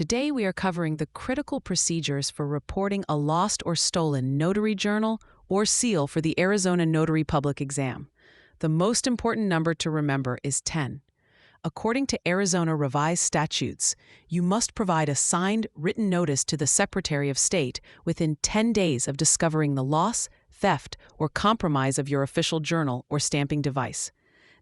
Today we are covering the critical procedures for reporting a lost or stolen notary journal or seal for the Arizona Notary Public Exam. The most important number to remember is 10. According to Arizona revised statutes, you must provide a signed written notice to the Secretary of State within 10 days of discovering the loss, theft, or compromise of your official journal or stamping device.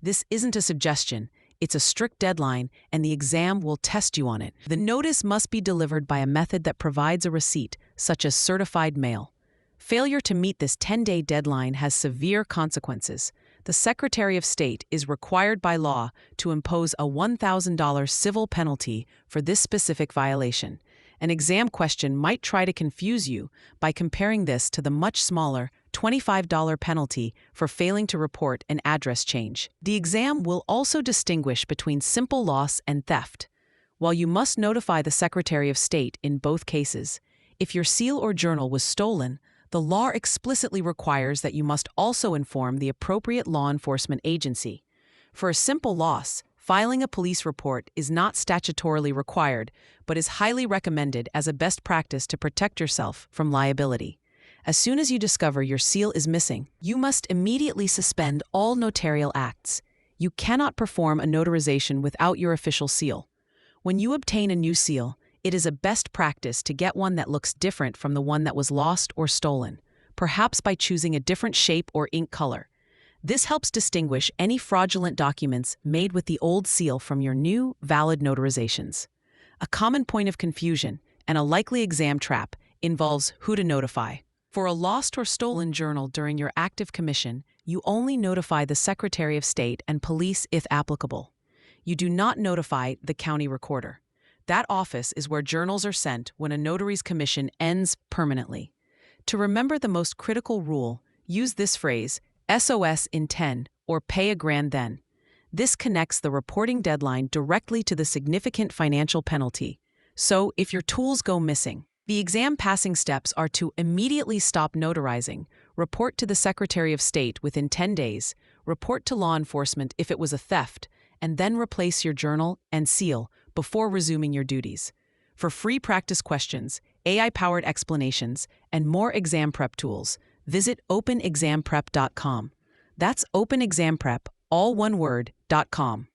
This isn't a suggestion. It's a strict deadline, and the exam will test you on it. The notice must be delivered by a method that provides a receipt, such as certified mail. Failure to meet this 10-day deadline has severe consequences. The Secretary of State is required by law to impose a $1,000 civil penalty for this specific violation. An exam question might try to confuse you by comparing this to the much smaller $25 penalty for failing to report an address change. The exam will also distinguish between simple loss and theft. While you must notify the Secretary of State in both cases, if your seal or journal was stolen, the law explicitly requires that you must also inform the appropriate law enforcement agency. For a simple loss, filing a police report is not statutorily required, but is highly recommended as a best practice to protect yourself from liability. As soon as you discover your seal is missing, you must immediately suspend all notarial acts. You cannot perform a notarization without your official seal. When you obtain a new seal, it is a best practice to get one that looks different from the one that was lost or stolen, perhaps by choosing a different shape or ink color. This helps distinguish any fraudulent documents made with the old seal from your new, valid notarizations. A common point of confusion, and a likely exam trap, involves who to notify. For a lost or stolen journal during your active commission, you only notify the Secretary of State and police if applicable. You do not notify the county recorder. That office is where journals are sent when a notary's commission ends permanently. To remember the most critical rule, use this phrase, SOS in 10, or pay $1,000 then. This connects the reporting deadline directly to the significant financial penalty. So, if your tools go missing, the exam passing steps are to immediately stop notarizing, report to the Secretary of State within 10 days, report to law enforcement if it was a theft, and then replace your journal and seal before resuming your duties. For free practice questions, AI-powered explanations, and more exam prep tools, visit openexamprep.com. That's openexamprep, all one word, .com.